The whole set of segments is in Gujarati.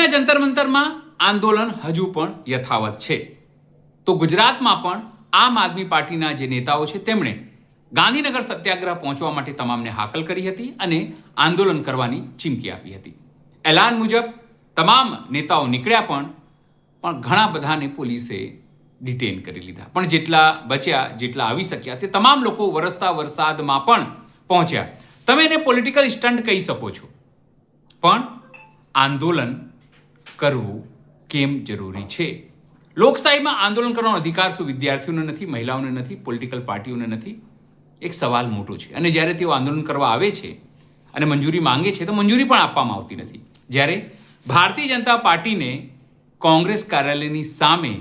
દિલ્હીના જંતર મંતરમાં આંદોલન હજુ પણ યથાવત છે. તો ગુજરાતમાં પણ આમ આદમી પાર્ટીના જે નેતાઓ છે તેમણે ગાંધીનગર સત્યાગ્રહ પહોંચવા માટે તમામને હાકલ કરી હતી અને આંદોલન કરવાની ચીમકી આપી હતી. એલાન મુજબ તમામ નેતાઓ નીકળ્યા પણ ઘણા બધાને પોલીસે ડિટેન કરી લીધા. પણ જેટલા બચ્યા, જેટલા આવી શક્યા, તે તમામ લોકો વરસતા વરસાદમાં પણ પહોંચ્યા. તમે એને પોલિટિકલ સ્ટન્ટ કહી શકો છો, પણ આંદોલન કરવું કેમ જરૂરી છે? લોકશાહીમાં આંદોલન કરવાનો અધિકાર શું વિદ્યાર્થીઓને નથી, મહિલાઓને નથી, પોલિટિકલ પાર્ટીઓને નથી? એક સવાલ મોટો છે. અને જ્યારે તેઓ આંદોલન કરવા આવે છે અને મંજૂરી માંગે છે તો મંજૂરી પણ આપવામાં આવતી નથી. જ્યારે ભારતીય જનતા પાર્ટીને કોંગ્રેસ કાર્યાલયની સામે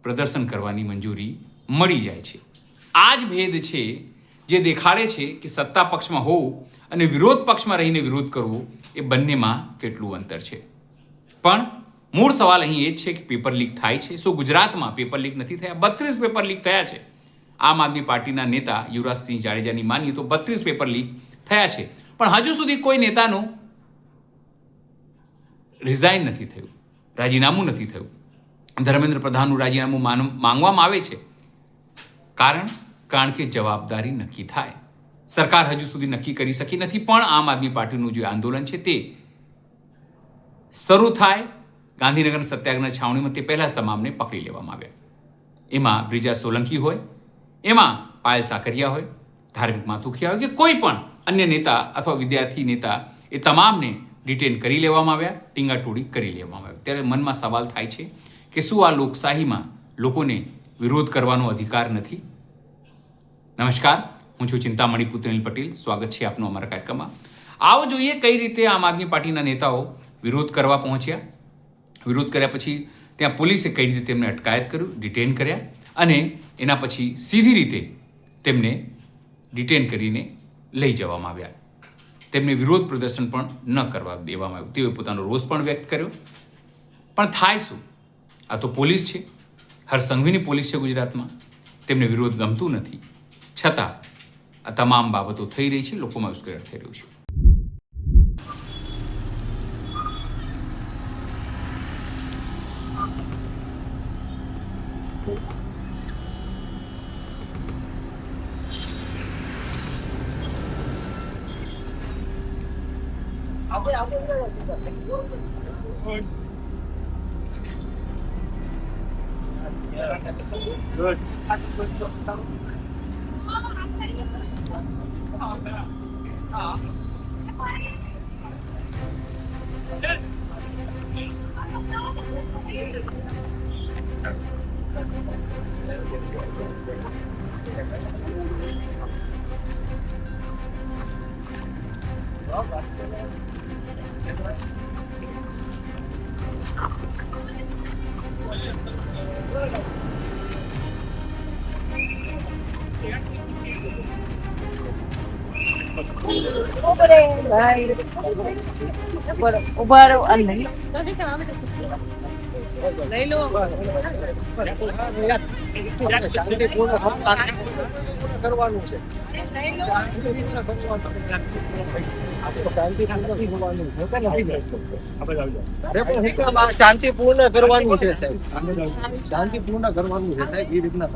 પ્રદર્શન કરવાની મંજૂરી મળી જાય છે. આ જ ભેદ છે જે દેખાડે છે કે સત્તા પક્ષમાં હોવું અને વિરોધ પક્ષમાં રહીને વિરોધ કરવો એ બંનેમાં કેટલું અંતર છે. પણ મૂળ સવાલ અહીં એ જ છે કે પેપર લીક થાય છે. શું ગુજરાતમાં પેપર લીક નથી થયા? 32 પેપર લીક થયા છે. આમ આદમી પાર્ટીના નેતા યુવરાજસિંહ જાડેજાની માનીએ તો 32 પેપર લીક થયા છે. પણ હજુ સુધી કોઈ નેતાનું રિઝાઇન નથી થયું, રાજીનામું નથી થયું. ધર્મેન્દ્ર પ્રધાનનું રાજીનામું માંગવામાં આવે છે. કારણ કે જવાબદારી નક્કી થાય. સરકાર હજુ સુધી નક્કી કરી શકી નથી. પણ આમ આદમી પાર્ટીનું જે આંદોલન છે તે શરૂ થાય ગાંધીનગર સત્યાગ્રહ છાવણીમાં તે પહેલાં જ તમામને પકડી લેવામાં આવ્યા. એમાં બ્રિજા સોલંકી હોય, એમાં પાયલ સાકરિયા હોય, ધાર્મિક માથુખિયા હોય કે કોઈ પણ અન્ય નેતા અથવા વિદ્યાર્થી નેતા, એ તમામને ડિટેન કરી લેવામાં આવ્યા, ટીંગાટોળી કરી લેવામાં આવ્યા. ત્યારે મનમાં સવાલ થાય છે કે શું આ લોકશાહીમાં લોકોને વિરોધ કરવાનો અધિકાર નથી? નમસ્કાર, હું છું ચિંતામણી પુત્રેલ પટેલ. સ્વાગત છે આપનું અમારા કાર્યક્રમમાં. આવો જોઈએ કઈ રીતે આમ આદમી પાર્ટીના નેતાઓ વિરોધ કરવા પહોંચ્યા. વિરોધ કર્યા પછી ત્યાં પોલીસે કઈ રીતે તેમને અટકાયત કર્યું, ડિટેન કર્યા અને એના પછી સીધી રીતે તેમને ડિટેન કરીને લઈ જવામાં આવ્યા. તેમને વિરોધ પ્રદર્શન પણ ન કરવા દેવામાં આવ્યું. તેઓએ પોતાનો રોષ પણ વ્યક્ત કર્યો. પણ થાય શું? આ તો પોલીસ છે, હરસંઘવીની પોલીસ છે ગુજરાતમાં. તેમને વિરોધ ગમતું નથી, છતાં આ તમામ બાબતો થઈ રહી છે, લોકોમાં ઉશ્કેરાટ થઈ રહ્યું છે. શાંતિપૂર્ણ કરવાનું છે સાહેબ, શાંતિપૂર્ણ કરવાનું છે સાહેબ. એ રીતના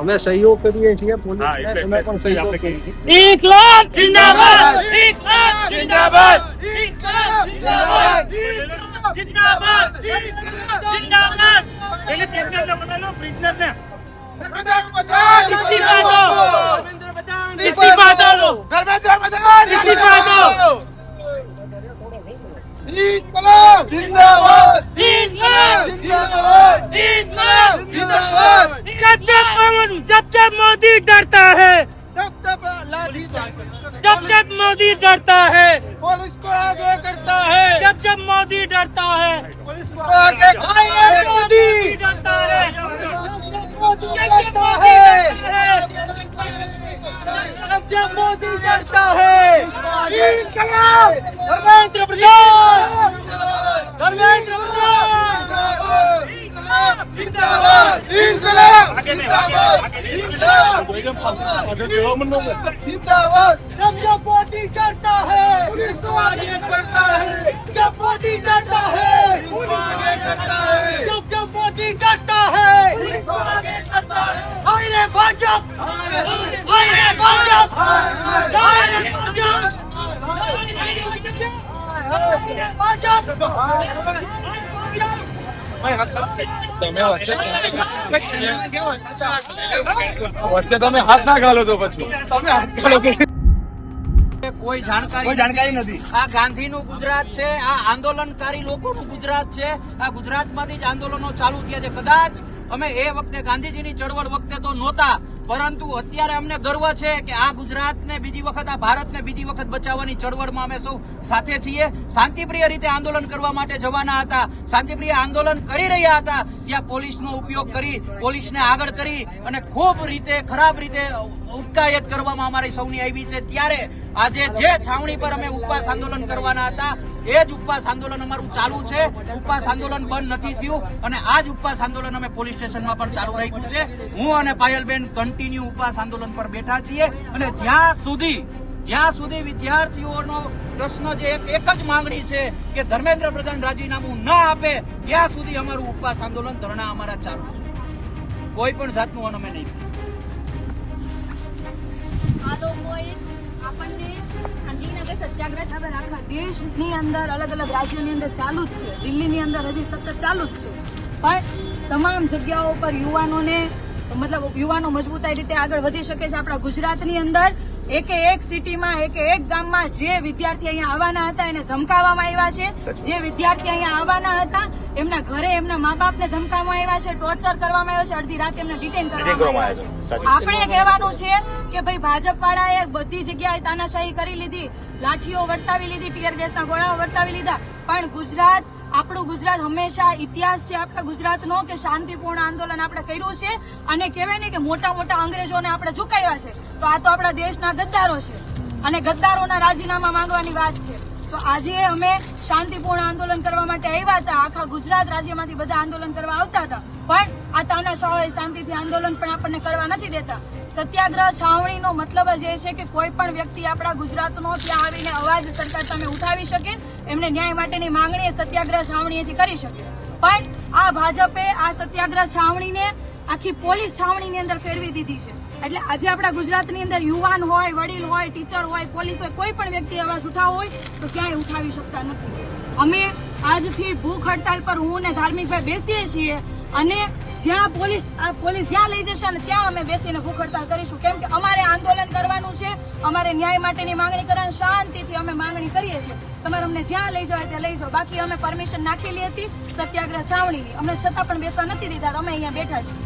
અમે સહયોગ કરીએ છીએ પોલીસને, તમે પણ સહયોગ કરીએ. ઇન્કલાબ જિંદાબાદ, ઇન્કલાબ જિંદાબાદ, ઇન્કલાબ જિંદાબાદ, જિંદાબાદ, જિંદાબાદ. એને પ્રિઝનરને બનાવો, પ્રિઝનરને ઇસ્તીફા દો, ઇસ્તીફા દો, ધર્મેન્દ્ર પ્રધાન ઇસ્તીફા દો. ઇન્કલાબ જિંદાબાદ, ઇન્કલાબ જિંદાબાદ, ઇન્કલાબ જિંદાબાદ. जब मोदी डरता है, जब मोदी डरता है, पुलिस को आगे करता है. जब मोदी डरता है, पुलिस को आगे मोदी डरता है, मोदी डरता है, जब मोदी डरता है. इंकलाब धर्मेंद्र प्रधान, धर्मेंद्र प्रधान, जिंदाबाद, इंकलाब जिंदाबाद, जिंदाबाद. जब मोदी डरता है, पुलिस को आगे करता है. जब मोदी વચ્ચે તમે હાથ ના ગાલો તો પછી તમે હાથ ગાલો કોઈ જાણકારી નથી. આ ગાંધીનું ગુજરાત છે, આ આંદોલનકારી લોકોનું ગુજરાત છે. આ ગુજરાતમાંથી જ આંદોલનો ચાલુ થયા છે. કદાચ અમે એ વખતે ગાંધીજીની ચળવળ વખતે તો નહોતા, પરંતુ અત્યારે અમને ગર્વ છે કે આ ગુજરાતને બીજી વખત, આ ભારતને બીજી વખત બચાવવાની ચળવળમાં અમે સૌ સાથે છીએ. શાંતિપ્રિય રીતે આંદોલન કરવા માટે જવાના હતા, શાંતિપ્રિય આંદોલન કરી રહ્યા હતા, ત્યાં પોલીસનો ઉપયોગ કરી, પોલીસને આગળ કરી અને ખૂબ રીતે, ખરાબ રીતે ઉશ્કેરાટ કરવામાં અમારી સૌની આવી છે. ત્યારે આજે જે છાવણી પર અમે ઉપવાસ આંદોલન કરવાના હતા, એ જ ઉપવાસ આંદોલન અમારું ચાલુ છે. ઉપવાસ આંદોલન બંધ નથી થયું અને આ જ ઉપવાસ આંદોલન અમે પોલીસ સ્ટેશનમાં પણ ચાલુ રાખ્યું છે. હું અને પાયલબેન કન્ટિન્યુ ઉપવાસ આંદોલન પર બેઠા છીએ અને જ્યાં સુધી વિદ્યાર્થીઓનો પ્રશ્ન જે એક જ માંગણી છે કે ધર્મેન્દ્ર પ્રધાન રાજીનામું ન આપે, ત્યાં સુધી અમારું ઉપવાસ આંદોલન, ધરણા અમારા ચાલુ છે. કોઈ પણ જાતનું અમે નહીં. આ લોકોએ આપણને ગાંધીનગર સત્યાગ્રહ ખબર આખા દેશની અંદર, અલગ અલગ રાજ્યોની અંદર ચાલુ જ છે. દિલ્હીની અંદર હજી સતત ચાલુ જ છે. પણ તમામ જગ્યાઓ પર યુવાનો મજબૂતાઈ રીતે આગળ વધી શકે છે. આપણા ગુજરાતની અંદર એકે એક સિટીમાં, એકે એક ગામમાં જે વિદ્યાર્થી અહીંયા આવવાના હતા એને ધમકાવવામાં આવ્યા છે. જે વિદ્યાર્થી અહીંયા આવવાના હતા એમના ઘરે એમના મા બાપને ધમકાવવામાં આવ્યા છે, ટોર્ચર કરવામાં આવ્યો છે, અડધી રાતે એમને ડિટેન કરવામાં આવ્યા છે. આપણે કહેવાનું છે કે ભાઈ ભાજપ વાળાએ બધી જગ્યાએ તાનાશાહી કરી લીધી, લાઠીઓ વરસાવી લીધી, ટીયર ગેસના ગોળાઓ વરસાવી લીધા, પણ ગુજરાત, આપણું ગુજરાત હંમેશા ઇતિહાસ છે આપણા ગુજરાતનો કે શાંતિપૂર્ણ આંદોલન આપણે કર્યું છે અને કહેવાય ને કે મોટા મોટા અંગ્રેજોને આપણે ઝુકાવ્યા છે. તો આ તો આપણા દેશના ગદ્દારો છે અને ગદ્દારોના રાજીનામા માંગવાની વાત છે. તો આજે અમે શાંતિપૂર્ણ આંદોલન કરવા માટે આવ્યા હતા. આખા ગુજરાત રાજ્યમાંથી બધા આંદોલન કરવા આવતા હતા, પણ આ તાનાશાહોએ શાંતિથી આંદોલન પણ આપણને કરવા નથી દેતા. સત્યાગ્રહ છાવણીનો મતલબ જ એ છે કે કોઈ પણ વ્યક્તિ આપણા ગુજરાતનો ત્યાં આવીને અવાજ સરકાર સામે ઉઠાવી શકે, એમને ન્યાય માટેની માંગણી સત્યાગ્રહ છાવણીએથી કરી શકે. પણ આ ભાજપે આ સત્યાગ્રહ છાવણીને આખી પોલીસ છાવણીની અંદર ફેરવી દીધી છે. એટલે આજે આપણા ગુજરાતની અંદર યુવાન હોય, વડીલ હોય, ટીચર હોય, પોલીસ હોય, કોઈ પણ વ્યક્તિ અવાજ ઉઠાવવો હોય તો ક્યાંય ઉઠાવી શકતા નથી. અમે આજથી ભૂખ હડતાલ પર હું ને ધાર્મિકભાઈ બેસીએ છીએ અને જ્યાં પોલીસ જ્યાં લઈ જશે ને ત્યાં અમે બેસીને ભૂખ હડતાલ કરીશું. કેમ કે અમારે આંદોલન કરવાનું છે, અમારે ન્યાય માટેની માંગણી કરવાની, શાંતિથી અમે માંગણી કરીએ છીએ. તમારે અમને જ્યાં લઈ જવાય ત્યાં લઈ જાઓ. બાકી અમે પરમિશન નાખેલી હતી સત્યાગ્રહ છાવણીની, અમને છતાં પણ બેસવા નથી દીધા. અમે અહીંયા બેઠા છીએ.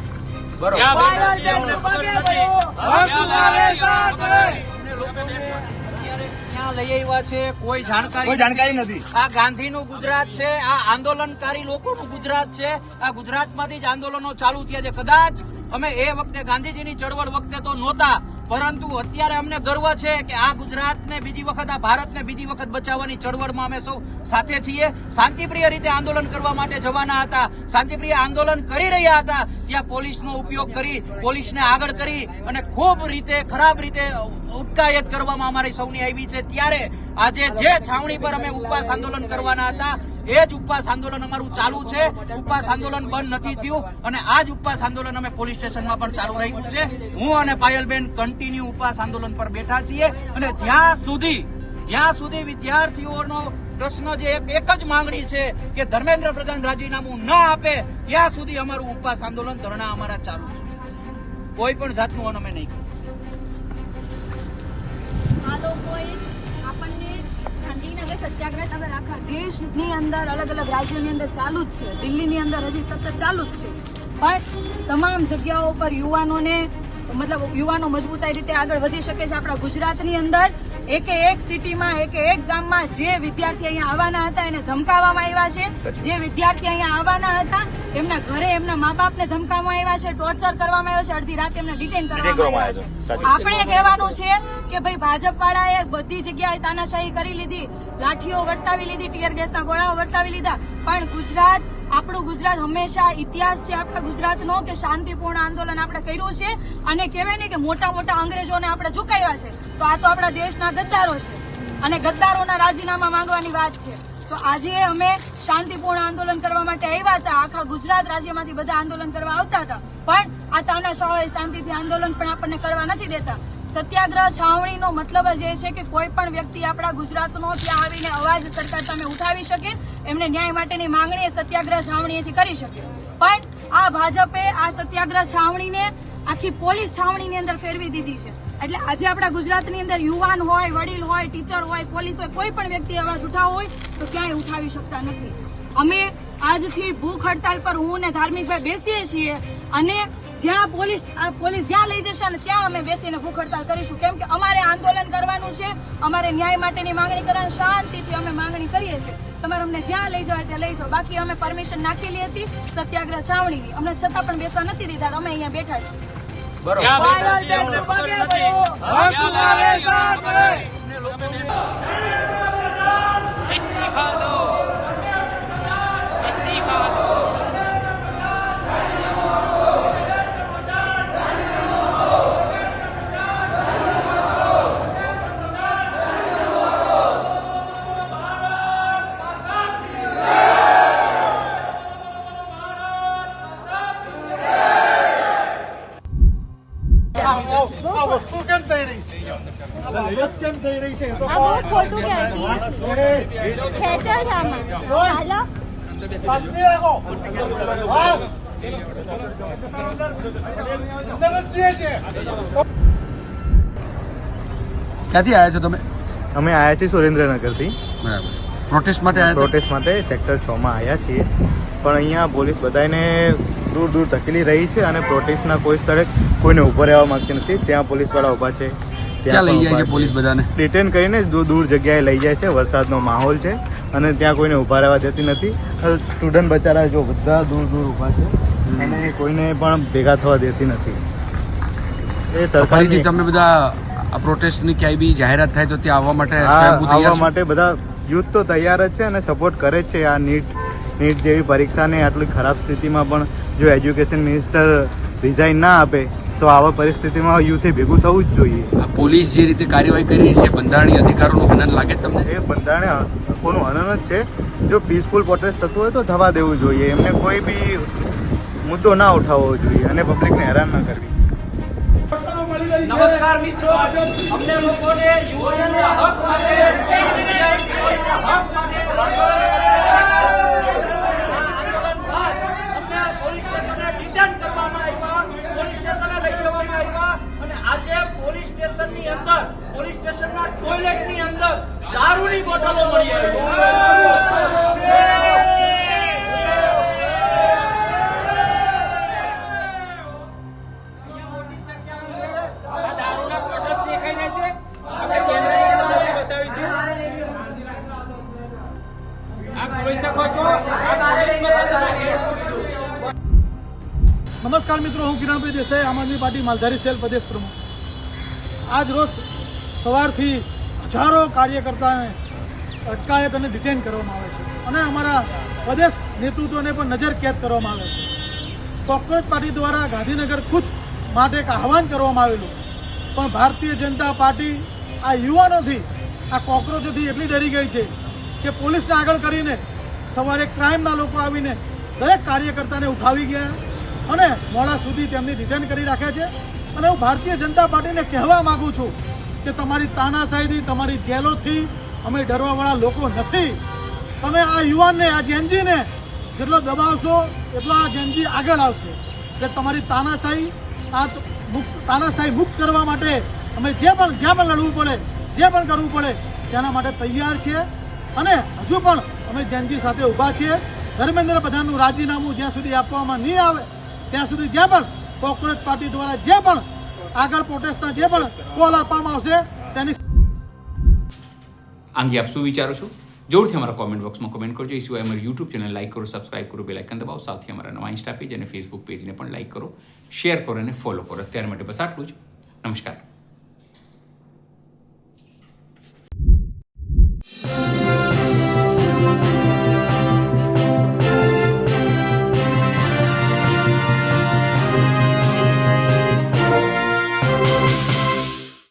ક્યાં લઈ આવ્યા છે કોઈ જાણકારી નથી. આ ગાંધીનું ગુજરાત છે, આ આંદોલનકારી લોકોનું ગુજરાત છે. આ ગુજરાતમાંથી જ આંદોલનો ચાલુ થયા છે. કદાચ અમે એ વખતે ગાંધીજીની ચળવળ વખતે તો નહોતા, પરંતુ અત્યારે અમને ગર્વ છે કે આ ગુજરાતને બીજી વખત, આ ભારતને બીજી વખત બચાવવાની ચળવળમાં અમે સૌ સાથે છીએ. શાંતિપ્રિય રીતે આંદોલન કરવા માટે જવાના હતા, શાંતિપ્રિય આંદોલન કરી રહ્યા હતા, ત્યાં પોલીસનો ઉપયોગ કરી, પોલીસને આગળ કરી અને ખૂબ રીતે, ખરાબ રીતે ઉશ્કેરાટ કરવામાં અમારી સૌની આવી છે. ત્યારે આજે જે છાવણી પર અમે ઉપવાસ આંદોલન કરવાના હતા, એ જ ઉપવાસ આંદોલન અમારું ચાલુ છે. ઉપવાસ આંદોલન બંધ નથી થયું અને આ જ ઉપવાસ આંદોલન અમે પોલીસ સ્ટેશનમાં પણ ચાલુ રાખ્યું છે. હું અને પાયલબેન કન્ટિન્યુ ઉપવાસ આંદોલન પર બેઠા છીએ અને જ્યાં સુધી વિદ્યાર્થીઓનો પ્રશ્ન જે એક જ માંગણી છે કે ધર્મેન્દ્ર પ્રધાન રાજીનામું ન આપે, ત્યાં સુધી અમારું ઉપવાસ આંદોલન, ધરણા અમારા ચાલુ છે. કોઈ પણ જાતનું અમે નહીં. આ લોકોએ આપણને ગાંધીનગર સત્યાગ્રહ ખબર આખા દેશની અંદર, અલગ અલગ રાજ્યોની અંદર ચાલુ જ છે. દિલ્હીની અંદર હજી સતત ચાલુ જ છે. પણ તમામ જગ્યાઓ પર યુવાનો મજબૂતાઈ રીતે આગળ વધી શકે છે. આપણા ગુજરાતની અંદર એકે એક સિટીમાં, એકે એક ગામમાં જે વિદ્યાર્થી અહીંયા આવવાના હતા એને ધમકાવવામાં આવ્યા છે. જે વિદ્યાર્થી અહીંયા આવવાના હતા એમના ઘરે એમના મા બાપને ધમકાવવામાં આવ્યા છે, ટોર્ચર કરવામાં આવ્યો છે, અડધી રાતે એમને ડિટેન કરવામાં આવ્યા છે. આપણે કહેવાનું છે કે ભાઈ ભાજપ વાળાએ બધી જગ્યાએ તાનાશાહી કરી લીધી, લાઠીઓ વરસાવી લીધી, ટીયર ગેસના ગોળાઓ વરસાવી લીધા, પણ ગુજરાત, આપણું ગુજરાત હંમેશા ઇતિહાસ છે આપણા ગુજરાતનો કે શાંતિપૂર્ણ આંદોલન આપણે કર્યું છે અને કહેવાય ને કે મોટા મોટા અંગ્રેજોને આપણે ઝુકાવ્યા છે. તો આ તો આપણા દેશના ગદ્દારો છે અને ગદ્દારોના રાજીનામા માંગવાની વાત છે. તો આજે અમે શાંતિપૂર્ણ આંદોલન કરવા માટે આવ્યા હતા. આખા ગુજરાત રાજ્યમાંથી બધા આંદોલન કરવા આવતા હતા, પણ આ તાનાશાહોએ શાંતિથી આંદોલન પણ આપણને કરવા નથી દેતા. સત્યાગ્રહ છાવણીનો મતલબ જ એ છે કે કોઈ પણ વ્યક્તિ આપણા ગુજરાતનો ત્યાં આવીને અવાજ સરકાર સામે ઉઠાવી શકે, એમને ન્યાય માટેની માંગણી સત્યાગ્રહ છાવણીએથી કરી શકે. પણ આ ભાજપે આ સત્યાગ્રહ છાવણીને આખી પોલીસ છાવણીની અંદર ફેરવી દીધી છે. એટલે આજે આપણા ગુજરાતની અંદર યુવાન હોય, વડીલ હોય, ટીચર હોય, પોલીસ હોય, કોઈ પણ વ્યક્તિ અવાજ ઉઠાવવો હોય તો ક્યાંય ઉઠાવી શકતા નથી. અમે આજથી ભૂખ હડતાલ પર હું ને ધાર્મિકભાઈ બેસીએ છીએ અને જ્યાં પોલીસ જ્યાં લઈ જશે ને ત્યાં અમે બેસીને ભૂખ હડતાલ કરીશું. કેમ કે અમારે આંદોલન કરવાનું છે, અમારે ન્યાય માટેની માંગણી કરવાની, શાંતિથી અમે માંગણી કરીએ છીએ. તમારે અમને જ્યાં લઈ જવાય ત્યાં લઈ જાઓ. બાકી અમે પરમિશન નાખેલી હતી સત્યાગ્રહ છાવણીની, અમને છતાં પણ બેસવા નથી દીધા. અમે અહીંયા બેઠા છીએ. આ બહુ ખોટું કહેવાય, સિરિયસલી ખેંચે છે આમાં. હાલો ક્યાંથી આવ્યા છો તમે? અમે આવ્યા છીએ સુરેન્દ્રનગરથી. બરાબર. પ્રોટેસ્ટ માટે આવ્યા હતા? પ્રોટેસ્ટ માટે સેક્ટર 6 માં આવ્યા છીએ, પણ અહીંયા પોલીસ બધાને દૂર દૂર ધકેલી રહી છે અને પ્રોટેસ્ટના કોઈ સ્થળે કોઈને ઊભો રહેવા માંગતી નથી. ત્યાં પોલીસવાળા ઊભા છે, ક્યાં લઈ જાય છે પોલીસ બધાને? ડિટેન કરીને દૂર જગ્યાએ લઈ જાય છે. વરસાદનો માહોલ છે અને ત્યાં કોઈને ઊભા રહેવા દેતી નથી. સ્ટુડન્ટ બચારા જો બધા દૂર ઊભા છે અને કોઈને પણ ભેગા થવા દેતી નથી. એ સરકારથી તમે બધા આ પ્રોટેસ્ટની ક્યાંય બી જાહેરાત થાય તો ત્યાં આવવા માટે આવવા માટે બધા યુથ તો તૈયાર જ છે અને સપોર્ટ કરે જ છે. આ નીટ જેવી પરીક્ષાને આટલી ખરાબ સ્થિતિમાં પણ જો એજ્યુકેશન મિનિસ્ટર રિઝાઇન ના આપે તો આવા પરિસ્થિતિમાં યુથે ભેગું થવું જ જોઈએ. આ પોલીસ જે રીતે કાર્યવાહી કરી રહી છે, બંધારણીય અધિકારોનું હનન લાગે તમને? એ બંધારણીય હકોનું હનન જ છે. જો પીસફુલ પ્રોટેસ્ટ થતું હોય તો થવા દેવું જોઈએ. એમને કોઈ બી મુદ્દો ના ઉઠાવવો જોઈએ અને પબ્લિકને હેરાન ના કરવી. નમસ્કાર મિત્રો, અમને લોકોને યુવાનોના હક માટે અમને પોલીસ સ્ટેશને ડિટેન કરવામાં આવ્યા, પોલીસ સ્ટેશને લઈ જવામાં આવ્યા અને આજે પોલીસ સ્ટેશનની અંદર, પોલીસ સ્ટેશનના ટોયલેટની અંદર દારૂની બોટલો મળી આવી. નમસ્કાર મિત્રો, હું કિરણભાઈ દેસાઈ, આમ આદમી પાર્ટી માલધારી સેલ પ્રદેશ પ્રમુખ. આજ રોજ સવારથી હજારો કાર્યકર્તાને અટકાયત અને ડિટેન કરવામાં આવે છે અને અમારા પ્રદેશ નેતૃત્વને પણ નજર કેદ કરવામાં આવે છે. કોંગ્રેસ પાર્ટી દ્વારા ગાંધીનગર કૂચ માટે એક આહવાન કરવામાં આવેલું, પણ ભારતીય જનતા પાર્ટી આ યુવાનોથી, આ કોકરોચોથી એટલી ડરી ગઈ છે કે પોલીસને આગળ કરીને સવારે ક્રાઇમના લોકો આવીને દરેક કાર્યકર્તાને ઉઠાવી ગયા અને મોડા સુધી તેમને રિટર્ન કરી રાખ્યા છે. અને હું ભારતીય જનતા પાર્ટીને કહેવા માગું છું કે તમારી તાનાશાહીથી, તમારી જેલોથી અમે ડરવાવાળા લોકો નથી. તમે આ યુવાનને, આ જેનજીને જેટલો દબાવશો એટલો આ જેનજી આગળ આવશે. એટલે તમારી તાનાશાહી મુક્ત કરવા માટે અમે જ્યાં પણ લડવું પડે, જે પણ કરવું પડે તેના માટે તૈયાર છીએ અને હજુ પણ અમે જેનજી સાથે ઊભા છીએ. ધર્મેન્દ્ર પ્રધાનનું રાજીનામું જ્યાં સુધી આપવામાં નહીં આવે ત્યાં સુધી, જ્યાં પણ કોંગ્રેસ પાર્ટી દ્વારા જે પણ આગળ પ્રોટેસ્ટના જે પણ કોલ આપવામાં આવશે તેની અંગે આપ શું વિચારો છો? જરૂરથી અમારા કોમેન્ટ બોક્સમાં કોમેન્ટ કરજો. એ સિવાય અમારી યુટ્યુબ ચેનલ લાઈક કરો, સબસ્ક્રાઇબ કરો, બેલ આઇકન દબાવો. સાથે અમારા નવા ઇન્સ્ટા પેજ અને ફેસબુક પેજને પણ લાઈક કરો, શેર કરો અને ફોલો કરો. અત્યાર માટે બસ આટલું જ. નમસ્કાર.